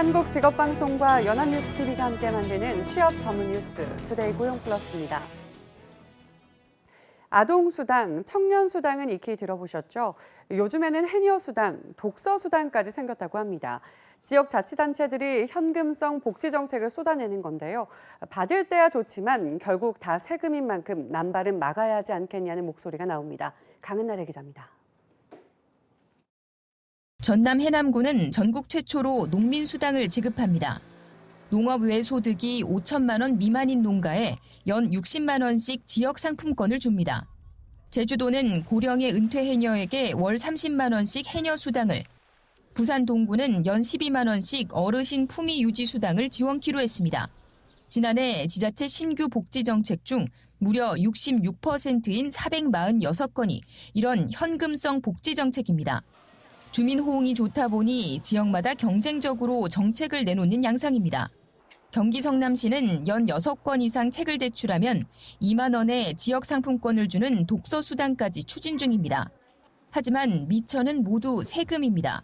한국직업방송과 연합뉴스TV가 함께 만드는 취업 전문 뉴스 투데이 고용플러스입니다. 아동수당, 청년수당은 익히 들어보셨죠? 요즘에는 해녀수당, 독서수당까지 생겼다고 합니다. 지역자치단체들이 현금성 복지정책을 쏟아내는 건데요. 받을 때야 좋지만 결국 다 세금인 만큼 남발은 막아야 하지 않겠냐는 목소리가 나옵니다. 강은나래 기자입니다. 전남 해남군은 전국 최초로 농민수당을 지급합니다. 농업 외 소득이 5천만 원 미만인 농가에 연 60만 원씩 지역 상품권을 줍니다. 제주도는 고령의 은퇴 해녀에게 월 30만 원씩 해녀수당을, 부산 동구는 연 12만 원씩 어르신 품위 유지 수당을 지원키로 했습니다. 지난해 지자체 신규 복지 정책 중 무려 66%인 446건이 이런 현금성 복지 정책입니다. 주민 호응이 좋다 보니 지역마다 경쟁적으로 정책을 내놓는 양상입니다. 경기 성남시는 연 6건 이상 책을 대출하면 2만 원의 지역 상품권을 주는 독서 수당까지 추진 중입니다. 하지만 미천은 모두 세금입니다.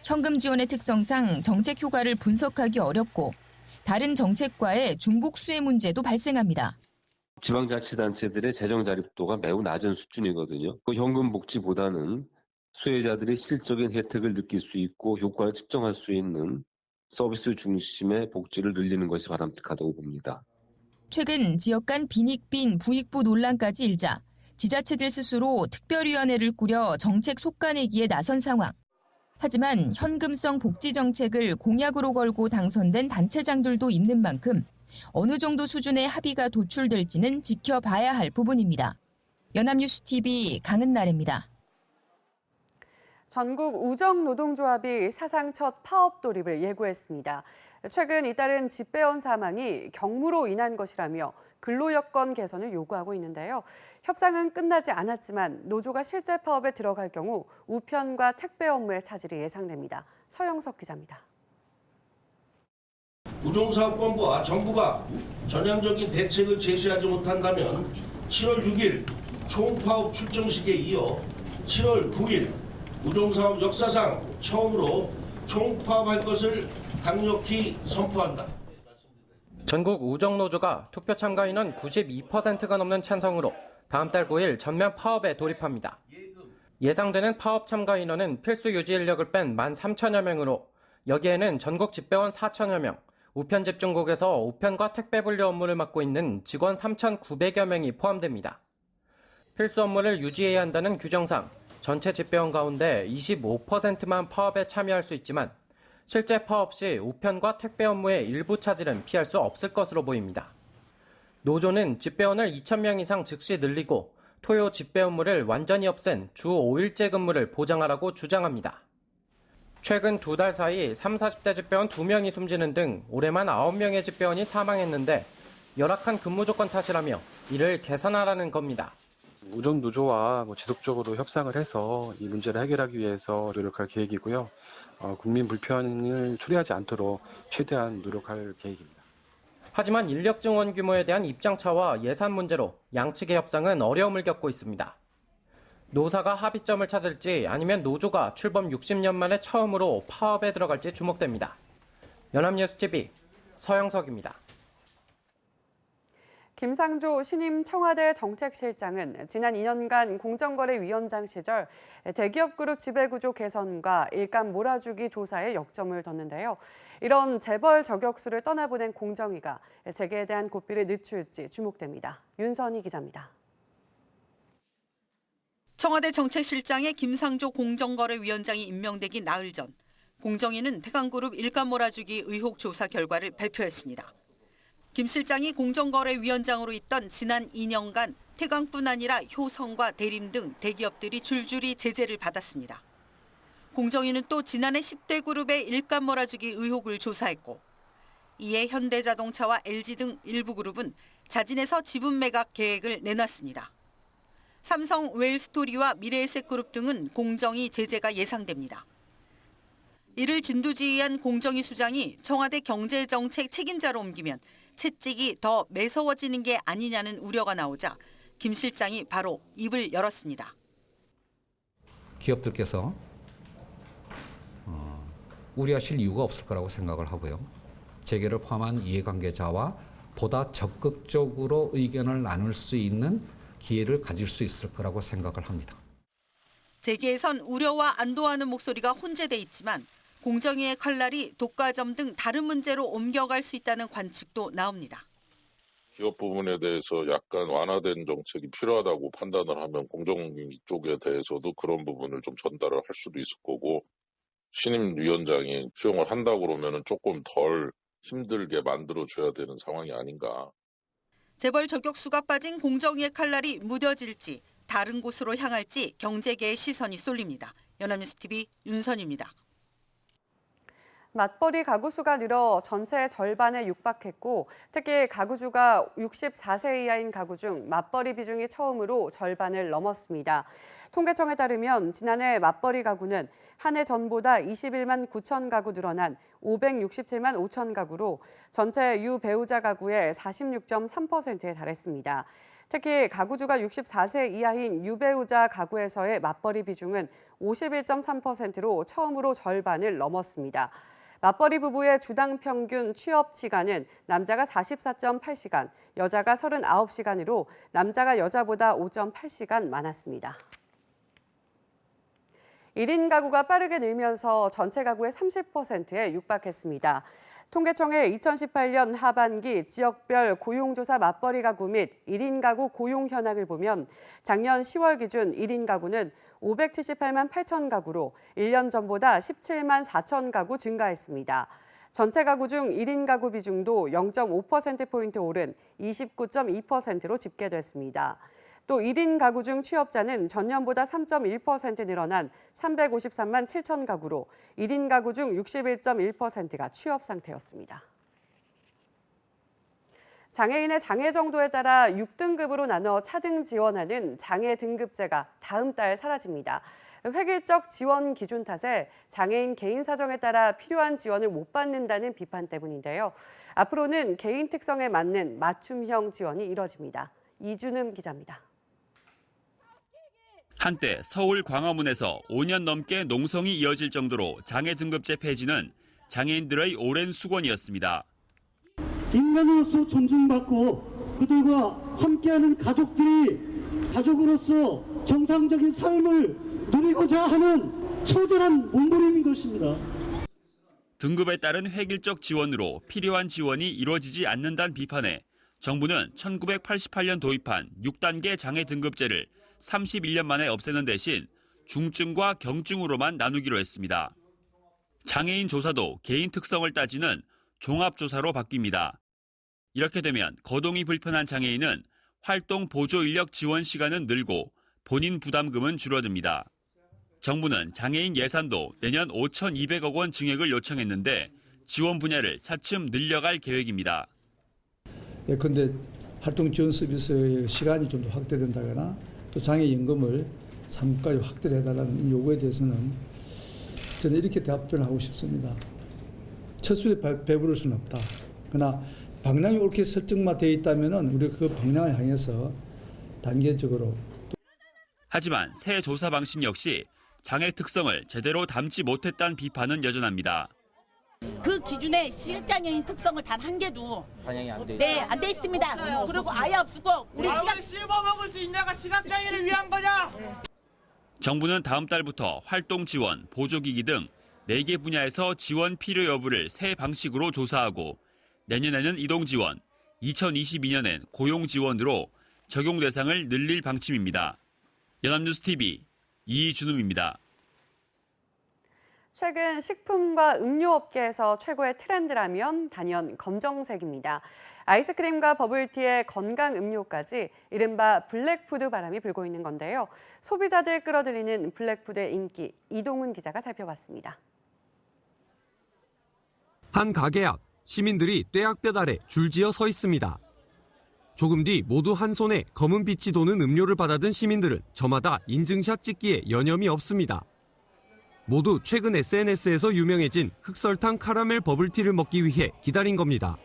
현금 지원의 특성상 정책 효과를 분석하기 어렵고 다른 정책과의 중복 수혜 문제도 발생합니다. 지방자치단체들의 재정 자립도가 매우 낮은 수준이거든요. 그 현금 복지보다는 수혜자들이 실질적인 혜택을 느낄 수 있고 효과를 측정할 수 있는 서비스 중심의 복지를 늘리는 것이 바람직하다고 봅니다. 최근 지역 간 빈익빈 부익부 논란까지 일자 지자체들 스스로 특별위원회를 꾸려 정책 속가내기에 나선 상황. 하지만 현금성 복지 정책을 공약으로 걸고 당선된 단체장들도 있는 만큼 어느 정도 수준의 합의가 도출될지는 지켜봐야 할 부분입니다. 연합뉴스TV 강은나래입니다. 전국 우정노동조합이 사상 첫 파업 돌입을 예고했습니다. 최근 잇따른 집배원 사망이 경무로 인한 것이라며 근로여건 개선을 요구하고 있는데요. 협상은 끝나지 않았지만 노조가 실제 파업에 들어갈 경우 우편과 택배 업무의 차질이 예상됩니다. 서영석 기자입니다. 우정사업본부와 정부가 전향적인 대책을 제시하지 못한다면 7월 6일 총파업 출정식에 이어 7월 9일 우정사업 역사상 처음으로 총파업할 것을 강력히 선포한다. 전국 우정노조가 투표 참가 인원 92%가 넘는 찬성으로 다음 달 9일 전면 파업에 돌입합니다. 예상되는 파업 참가 인원은 필수 유지 인력을 뺀 13,000여 명으로 여기에는 전국 집배원 4,000여 명, 우편 집중국에서 우편과 택배 분류 업무를 맡고 있는 직원 3,900여 명이 포함됩니다. 필수 업무를 유지해야 한다는 규정상 전체 집배원 가운데 25%만 파업에 참여할 수 있지만 실제 파업 시 우편과 택배 업무의 일부 차질은 피할 수 없을 것으로 보입니다. 노조는 집배원을 2,000명 이상 즉시 늘리고 토요 집배 업무를 완전히 없앤 주 5일제 근무를 보장하라고 주장합니다. 최근 2달 사이 30, 40대 집배원 2명이 숨지는 등 올해만 9명의 집배원이 사망했는데 열악한 근무 조건 탓이라며 이를 개선하라는 겁니다. 우정노조와 지속적으로 협상을 해서 이 문제를 해결하기 위해서 노력할 계획이고요. 국민 불편을 초래하지 않도록 최대한 노력할 계획입니다. 하지만 인력 증원 규모에 대한 입장차와 예산 문제로 양측의 협상은 어려움을 겪고 있습니다. 노사가 합의점을 찾을지 아니면 노조가 출범 60년 만에 처음으로 파업에 들어갈지 주목됩니다. 연합뉴스TV 서영석입니다. 김상조 신임 청와대 정책실장은 지난 2년간 공정거래위원장 시절 대기업 그룹 지배구조 개선과 일감 몰아주기 조사에 역점을 뒀는데요. 이런 재벌 저격수를 떠나보낸 공정위가 재계에 대한 고삐를 늦출지 주목됩니다. 윤선희 기자입니다. 청와대 정책실장에 김상조 공정거래위원장이 임명되기 나흘 전 공정위는 태광그룹 일감 몰아주기 의혹 조사 결과를 발표했습니다. 김 실장이 공정거래위원장으로 있던 지난 2년간 태광뿐 아니라 효성과 대림 등 대기업들이 줄줄이 제재를 받았습니다. 공정위는 또 지난해 10대 그룹의 일감 몰아주기 의혹을 조사했고 이에 현대자동차와 LG 등 일부 그룹은 자진해서 지분 매각 계획을 내놨습니다. 삼성, 웰스토리와 미래에셋그룹 등은 공정위 제재가 예상됩니다. 이를 진두지휘한 공정위 수장이 청와대 경제정책 책임자로 옮기면 채찍이 더 매서워지는 게 아니냐는 우려가 나오자 김 실장이 바로 입을 열었습니다. 기업들께서 우려하실 이유가 없을 거라고 생각을 하고요. 재계를 포함한 이해관계자와 보다 적극적으로 의견을 나눌 수 있는 기회를 가질 수 있을 거라고 생각을 합니다. 재계에선 우려와 안도하는 목소리가 혼재돼 있지만 공정위의 칼날이 독과점 등 다른 문제로 옮겨갈 수 있다는 관측도 나옵니다. 기업 부분에 대해서 약간 완화된 정책이 필요하다고 판단을 하면 공정위 쪽에 대해서도 그런 부분을 좀 전달을 할 수도 있을 거고, 신임위원장이 수용을 한다고 그러면 조금 덜 힘들게 만들어줘야 되는 상황이 아닌가. 재벌 저격수가 빠진 공정위의 칼날이 무뎌질지 다른 곳으로 향할지 경제계의 시선이 쏠립니다. 연합뉴스TV 윤선입니다. 맞벌이 가구 수가 늘어 전체 절반에 육박했고 특히 가구주가 64세 이하인 가구 중 맞벌이 비중이 처음으로 절반을 넘었습니다. 통계청에 따르면 지난해 맞벌이 가구는 한 해 전보다 21만 9천 가구 늘어난 567만 5천 가구로 전체 유배우자 가구의 46.3%에 달했습니다. 특히 가구주가 64세 이하인 유배우자 가구에서의 맞벌이 비중은 51.3%로 처음으로 절반을 넘었습니다. 맞벌이 부부의 주당 평균 취업 시간은 남자가 44.8시간, 여자가 39시간으로 남자가 여자보다 5.8시간 많았습니다. 1인 가구가 빠르게 늘면서 전체 가구의 30%에 육박했습니다. 통계청의 2018년 하반기 지역별 고용조사 맞벌이 가구 및 1인 가구 고용 현황을 보면 작년 10월 기준 1인 가구는 578만 8천 가구로 1년 전보다 17만 4천 가구 증가했습니다. 전체 가구 중 1인 가구 비중도 0.5%포인트 오른 29.2%로 집계됐습니다. 또 1인 가구 중 취업자는 전년보다 3.1% 늘어난 353만 7천 가구로 1인 가구 중 61.1%가 취업 상태였습니다. 장애인의 장애 정도에 따라 6등급으로 나눠 차등 지원하는 장애 등급제가 다음 달 사라집니다. 획일적 지원 기준 탓에 장애인 개인 사정에 따라 필요한 지원을 못 받는다는 비판 때문인데요. 앞으로는 개인 특성에 맞는 맞춤형 지원이 이뤄집니다. 이준음 기자입니다. 한때 서울 광화문에서 5년 넘게 농성이 이어질 정도로 장애 등급제 폐지는 장애인들의 오랜 수건이었습니다. 인간으로서 존중받고 그들과 함께하는 가족들이 가족으로서 정상적인 삶을 누리고자 하는 처절한 몸부림인 것입니다. 등급에 따른 획일적 지원으로 필요한 지원이 이루어지지 않는다는 비판에 정부는 1988년 도입한 6단계 장애 등급제를 31년 만에 없애는 대신 중증과 경증으로만 나누기로 했습니다. 장애인 조사도 개인 특성을 따지는 종합조사로 바뀝니다. 이렇게 되면 거동이 불편한 장애인은 활동 보조 인력 지원 시간은 늘고 본인 부담금은 줄어듭니다. 정부는 장애인 예산도 내년 5,200억 원 증액을 요청했는데 지원 분야를 차츰 늘려갈 계획입니다. 예컨대 활동 지원 서비스의 시간이 좀 더 확대된다거나 또 장애임금을 3까지 확대를 해달라는 요구에 대해서는 저는 이렇게 답변을 하고 싶습니다. 첫 수에 배부를 수는 없다. 그러나 방향이 옳게 설정만 되어 있다면 우리가 그 방향을 향해서 단계적으로. 하지만 새 조사 방식 역시 장애 특성을 제대로 담지 못했다는 비판은 여전합니다. 그 기준에 시각장애인 특성을 단 한 개도 반영이 안 돼. 네, 안 돼 있습니다. 없어요, 그리고 아예 없고 우리 씹어먹을 수 있냐가 시각장애를 위한 거냐? 정부는 다음 달부터 활동 지원, 보조기기 등 4개 분야에서 지원 필요 여부를 새 방식으로 조사하고 내년에는 이동 지원, 2022년엔 고용 지원으로 적용 대상을 늘릴 방침입니다. 연합뉴스TV 이준음입니다. 최근 식품과 음료업계에서 최고의 트렌드라면 단연 검정색입니다. 아이스크림과 버블티에 건강 음료까지 이른바 블랙푸드 바람이 불고 있는 건데요. 소비자들 끌어들이는 블랙푸드의 인기, 이동훈 기자가 살펴봤습니다. 한 가게 앞 시민들이 떼약볕 아래 줄지어 서 있습니다. 조금 뒤 모두 한 손에 검은 빛이 도는 음료를 받아든 시민들은 저마다 인증샷 찍기에 여념이 없습니다. 모두 최근 SNS에서 유명해진 흑설탕 카라멜 버블티를 먹기 위해 기다린 겁니다.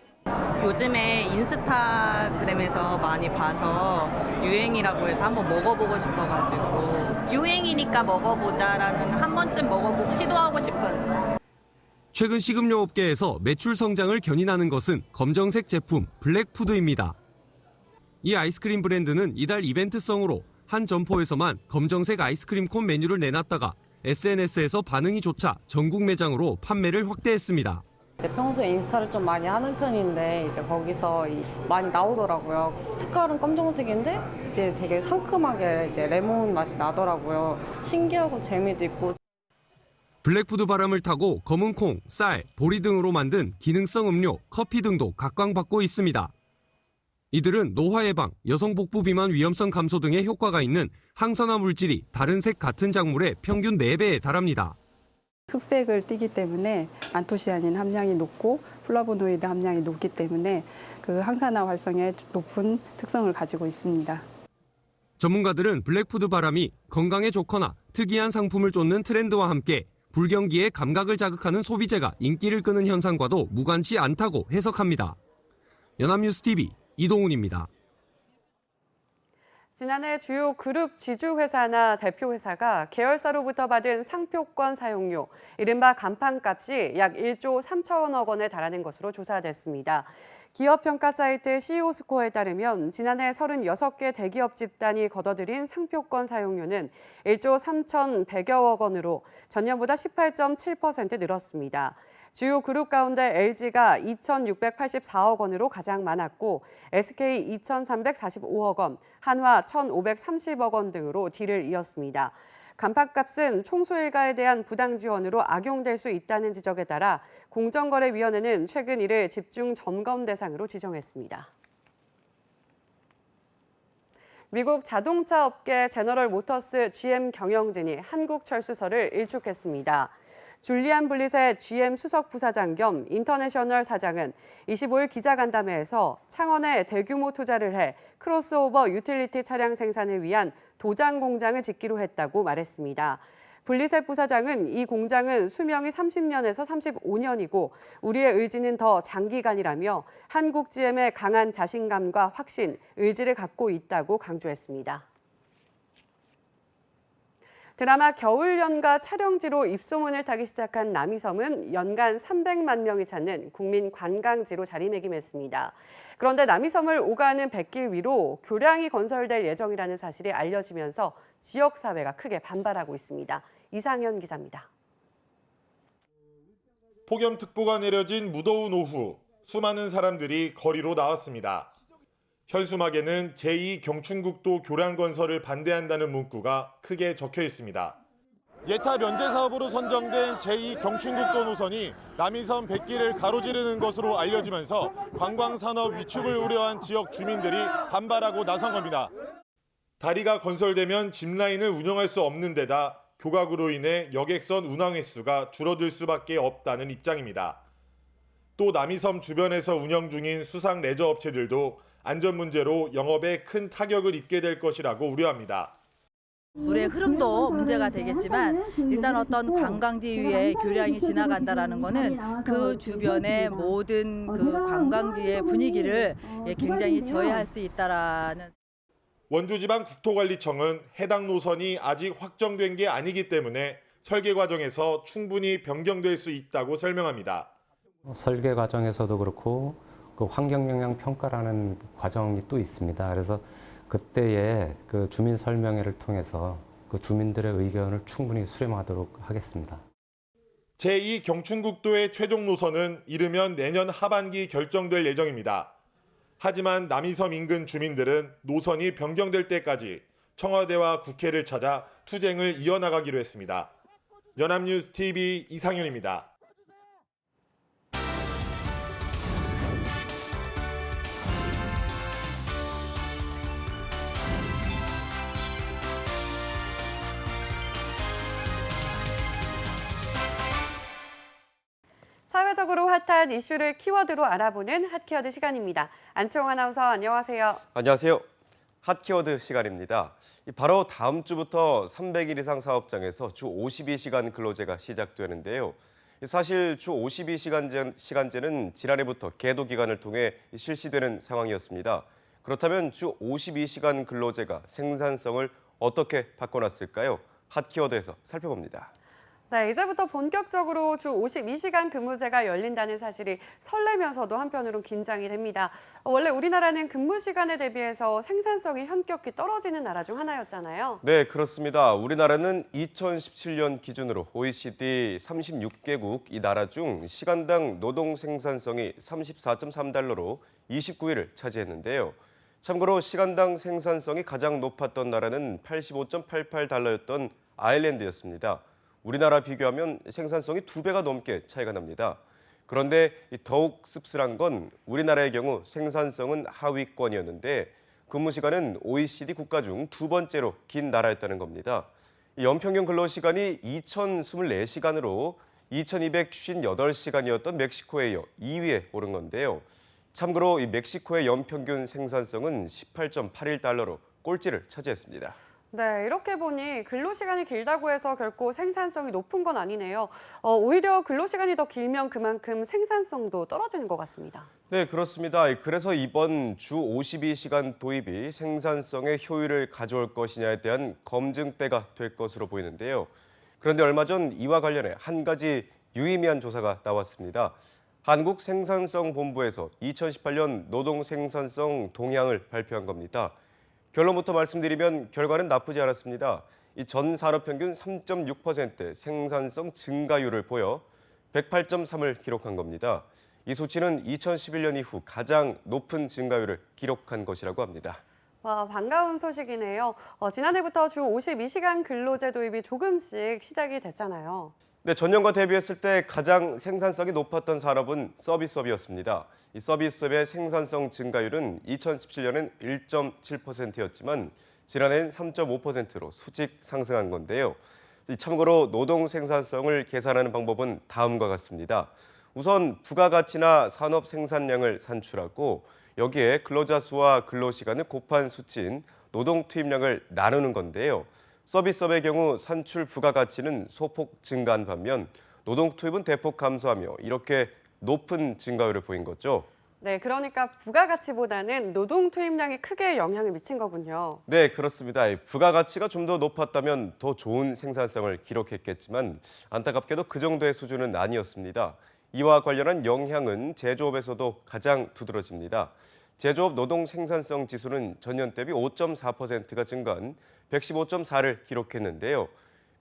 요즘에 인스타그램에서 많이 봐서 유행이라고 해서 한번 먹어보고 싶어가지고 유행이니까 먹어보자라는 한 번쯤 먹어보고 시도하고 싶은. 최근 식음료 업계에서 매출 성장을 견인하는 것은 검정색 제품 블랙푸드입니다. 이 아이스크림 브랜드는 이달 이벤트성으로 한 점포에서만 검정색 아이스크림 콘 메뉴를 내놨다가 SNS에서 반응이 좋자 전국 매장으로 판매를 확대했습니다. 이제 평소에 인스타를 좀 많이 하는 편인데 이제 거기서 많이 나오더라고요. 색깔은 검정색인데 이제 되게 상큼하게 이제 레몬 맛이 나더라고요. 신기하고 재미도 있고. 블랙푸드 바람을 타고 검은 콩, 쌀, 보리 등으로 만든 기능성 음료, 커피 등도 각광받고 있습니다. 이들은 노화 예방, 여성 복부 비만 위험성 감소 등의 효과가 있는 항산화 물질이 다른 색 같은 작물의 평균 4배에 달합니다. 흑색을 띠기 때문에 안토시아닌 함량이 높고 플라보노이드 함량이 높기 때문에 그 항산화 활성에 높은 특성을 가지고 있습니다. 전문가들은 블랙푸드 바람이 건강에 좋거나 특이한 상품을 쫓는 트렌드와 함께 불경기의 감각을 자극하는 소비재가 인기를 끄는 현상과도 무관치 않다고 해석합니다. 연합뉴스TV 이동훈입니다. 지난해 주요 그룹 지주회사나 대표회사가 계열사로부터 받은 상표권 사용료, 이른바 간판값이 약 1조 3천억 원에 달하는 것으로 조사됐습니다. 기업평가 사이트 CEO스코어에 따르면 지난해 36개 대기업 집단이 거둬들인 상표권 사용료는 1조 3,100여억 원으로 전년보다 18.7% 늘었습니다. 주요 그룹 가운데 LG가 2,684억 원으로 가장 많았고 SK 2,345억 원, 한화 1,530억 원 등으로 뒤를 이었습니다. 간판값은 총수 일가에 대한 부당 지원으로 악용될 수 있다는 지적에 따라 공정거래위원회는 최근 이를 집중 점검 대상으로 지정했습니다. 미국 자동차 업계 제너럴 모터스 GM 경영진이 한국철수설을 일축했습니다. 줄리안 블릿의 GM 수석 부사장 겸 인터내셔널 사장은 25일 기자간담회에서 창원에 대규모 투자를 해 크로스오버 유틸리티 차량 생산을 위한 도장 공장을 짓기로 했다고 말했습니다. 블릿의 부사장은 이 공장은 수명이 30년에서 35년이고 우리의 의지는 더 장기간이라며 한국 GM의 강한 자신감과 확신, 의지를 갖고 있다고 강조했습니다. 드라마 겨울연가 촬영지로 입소문을 타기 시작한 남이섬은 연간 300만 명이 찾는 국민 관광지로 자리매김했습니다. 그런데 남이섬을 오가는 뱃길 위로 교량이 건설될 예정이라는 사실이 알려지면서 지역사회가 크게 반발하고 있습니다. 이상현 기자입니다. 폭염특보가 내려진 무더운 오후, 수많은 사람들이 거리로 나왔습니다. 현수막에는 제2경춘국도 교량 건설을 반대한다는 문구가 크게 적혀 있습니다. 예타 면제 사업으로 선정된 제2경춘국도 노선이 남이섬 뱃길을 가로지르는 것으로 알려지면서 관광산업 위축을 우려한 지역 주민들이 반발하고 나선 겁니다. 다리가 건설되면 짚라인을 운영할 수 없는 데다 교각으로 인해 여객선 운항 횟수가 줄어들 수밖에 없다는 입장입니다. 또 남이섬 주변에서 운영 중인 수상 레저 업체들도 안전 문제로 영업에 큰 타격을 입게 될 것이라고 우려합니다. 물의 흐름도 문제가 되겠지만 일단 어떤 관광지 위에 교량이 지나간다라는 거는 그 주변의 모든 그 관광지의 분위기를 굉장히 저해할 수 있다라는. 원주지방국토관리청은 해당 노선이 아직 확정된 게 아니기 때문에 설계 과정에서 충분히 변경될 수 있다고 설명합니다. 설계 과정에서도 그렇고 그 환경영향 평가라는 과정이 또 있습니다. 그래서 그때에 그 주민 설명회를 통해서 그 주민들의 의견을 충분히 수렴하도록 하겠습니다. 제2경춘국도의 최종 노선은 이르면 내년 하반기 결정될 예정입니다. 하지만 남이섬 인근 주민들은 노선이 변경될 때까지 청와대와 국회를 찾아 투쟁을 이어나가기로 했습니다. 연합뉴스TV 이상현입니다. 사회적으로 핫한 이슈를 키워드로 알아보는 핫키워드 시간입니다. 안치홍 아나운서 안녕하세요. 안녕하세요. 핫키워드 시간입니다. 바로 다음 주부터 300일 이상 사업장에서 주 52시간 근로제가 시작되는데요. 사실 주 52시간제는 지난해부터 계도 기간을 통해 실시되는 상황이었습니다. 그렇다면 주 52시간 근로제가 생산성을 어떻게 바꿔놨을까요? 핫키워드에서 살펴봅니다. 네, 이제부터 본격적으로 주 52시간 근무제가 열린다는 사실이 설레면서도 한편으론 긴장이 됩니다. 원래 우리나라는 근무 시간에 대비해서 생산성이 현격히 떨어지는 나라 중 하나였잖아요. 네, 그렇습니다. 우리나라는 2017년 기준으로 OECD 36개국 이 나라 중 시간당 노동 생산성이 34.3달러로 29위를 차지했는데요. 참고로 시간당 생산성이 가장 높았던 나라는 85.88달러였던 아일랜드였습니다. 우리나라 비교하면 생산성이 2배가 넘게 차이가 납니다. 그런데 더욱 씁쓸한 건 우리나라의 경우 생산성은 하위권이었는데 근무 시간은 OECD 국가 중 2번째로 긴 나라였다는 겁니다. 연평균 근로시간이 2,024시간으로 2,258시간이었던 멕시코에 이어 2위에 오른 건데요. 참고로 이 멕시코의 연평균 생산성은 18.81달러로 꼴찌를 차지했습니다. 네, 이렇게 보니 근로시간이 길다고 해서 결코 생산성이 높은 건 아니네요. 오히려 근로시간이 더 길면 그만큼 생산성도 떨어지는 것 같습니다. 네, 그렇습니다. 그래서 이번 주 52시간 도입이 생산성의 효율을 가져올 것이냐에 대한 검증대가 될 것으로 보이는데요. 그런데 얼마 전 이와 관련해 한 가지 유의미한 조사가 나왔습니다. 한국생산성본부에서 2018년 노동 생산성 동향을 발표한 겁니다. 결론부터 말씀드리면 결과는 나쁘지 않았습니다. 이 전 산업 평균 3.6%의 생산성 증가율을 보여 108.3을 기록한 겁니다. 이 수치는 2011년 이후 가장 높은 증가율을 기록한 것이라고 합니다. 와, 반가운 소식이네요. 지난해부터 주 52시간 근로제 도입이 조금씩 시작이 됐잖아요. 네, 전년과 대비했을 때 가장 생산성이 높았던 산업은 서비스업이었습니다. 이 서비스업의 생산성 증가율은 2017년엔 1.7%였지만 지난해엔 3.5%로 수직 상승한 건데요. 참고로 노동 생산성을 계산하는 방법은 다음과 같습니다. 우선 부가가치나 산업 생산량을 산출하고 여기에 근로자 수와 근로시간을 곱한 수치인 노동 투입량을 나누는 건데요. 서비스업의 경우 산출 부가가치는 소폭 증가한 반면 노동 투입은 대폭 감소하며 이렇게 높은 증가율을 보인 거죠. 네, 그러니까 부가가치보다는 노동 투입량이 크게 영향을 미친 거군요. 네, 그렇습니다. 부가가치가 좀 더 높았다면 더 좋은 생산성을 기록했겠지만 안타깝게도 그 정도의 수준은 아니었습니다. 이와 관련한 영향은 제조업에서도 가장 두드러집니다. 제조업 노동 생산성 지수는 전년 대비 5.4%가 증가한 115.4를 기록했는데요.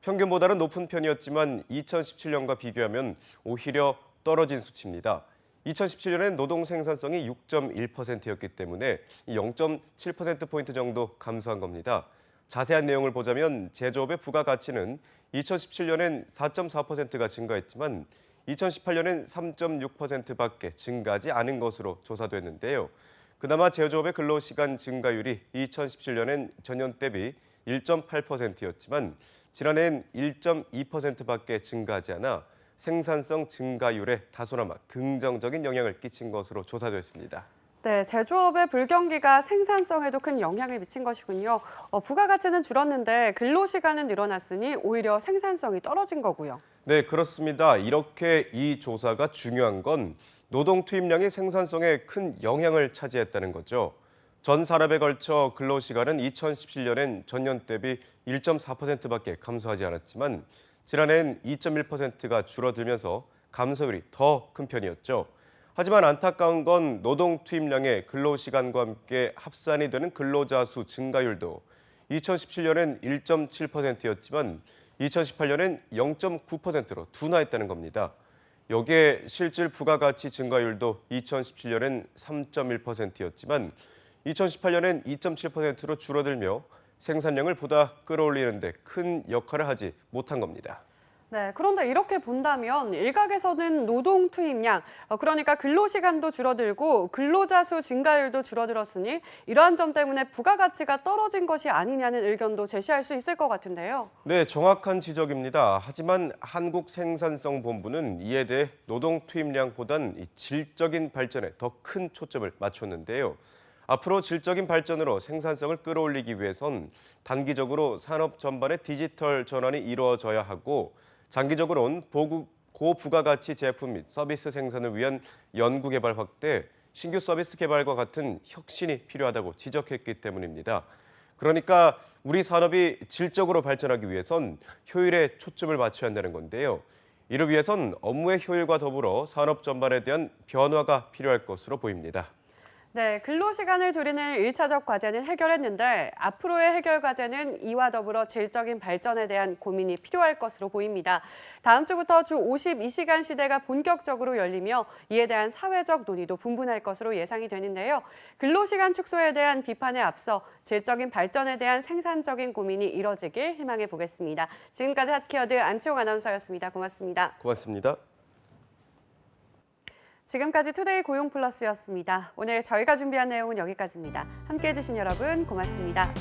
평균보다는 높은 편이었지만 2017년과 비교하면 오히려 떨어진 수치입니다. 2017년엔 노동 생산성이 6.1%였기 때문에 0.7%포인트 정도 감소한 겁니다. 자세한 내용을 보자면 제조업의 부가가치는 2017년엔 4.4%가 증가했지만 2018년엔 3.6%밖에 증가하지 않은 것으로 조사됐는데요. 그나마 제조업의 근로시간 증가율이 2017년엔 전년 대비 1.8%였지만 지난해엔 1.2%밖에 증가하지 않아 생산성 증가율에 다소나마 긍정적인 영향을 끼친 것으로 조사됐습니다. 네, 제조업의 불경기가 생산성에도 큰 영향을 미친 것이군요. 부가가치는 줄었는데 근로시간은 늘어났으니 오히려 생산성이 떨어진 거고요. 네, 그렇습니다. 이렇게 이 조사가 중요한 건 노동 투입량이 생산성에 큰 영향을 차지했다는 거죠. 전 산업에 걸쳐 근로시간은 2017년엔 전년 대비 1.4%밖에 감소하지 않았지만 지난해엔 2.1%가 줄어들면서 감소율이 더 큰 편이었죠. 하지만 안타까운 건 노동 투입량의 근로시간과 함께 합산이 되는 근로자 수 증가율도 2017년엔 1.7%였지만 2018년엔 0.9%로 둔화했다는 겁니다. 여기에 실질 부가가치 증가율도 2017년엔 3.1%였지만 2018년엔 2.7%로 줄어들며 생산량을 보다 끌어올리는 데 큰 역할을 하지 못한 겁니다. 네, 그런데 이렇게 본다면 일각에서는 노동 투입량, 그러니까 근로시간도 줄어들고 근로자 수 증가율도 줄어들었으니 이러한 점 때문에 부가가치가 떨어진 것이 아니냐는 의견도 제시할 수 있을 것 같은데요. 네, 정확한 지적입니다. 하지만 한국생산성본부는 이에 대해 노동 투입량보단 질적인 발전에 더 큰 초점을 맞췄는데요. 앞으로 질적인 발전으로 생산성을 끌어올리기 위해선 단기적으로 산업 전반의 디지털 전환이 이루어져야 하고 장기적으로는 고부가가치 제품 및 서비스 생산을 위한 연구개발 확대, 신규 서비스 개발과 같은 혁신이 필요하다고 지적했기 때문입니다. 그러니까 우리 산업이 질적으로 발전하기 위해선 효율에 초점을 맞춰야 한다는 건데요. 이를 위해선 업무의 효율과 더불어 산업 전반에 대한 변화가 필요할 것으로 보입니다. 네, 근로시간을 줄이는 1차적 과제는 해결했는데 앞으로의 해결 과제는 이와 더불어 질적인 발전에 대한 고민이 필요할 것으로 보입니다. 다음 주부터 주 52시간 시대가 본격적으로 열리며 이에 대한 사회적 논의도 분분할 것으로 예상이 되는데요. 근로시간 축소에 대한 비판에 앞서 질적인 발전에 대한 생산적인 고민이 이뤄지길 희망해 보겠습니다. 지금까지 핫키워드 안치홍 아나운서였습니다. 고맙습니다. 고맙습니다. 지금까지 투데이 고용 플러스였습니다. 오늘 저희가 준비한 내용은 여기까지입니다. 함께해 주신 여러분 고맙습니다.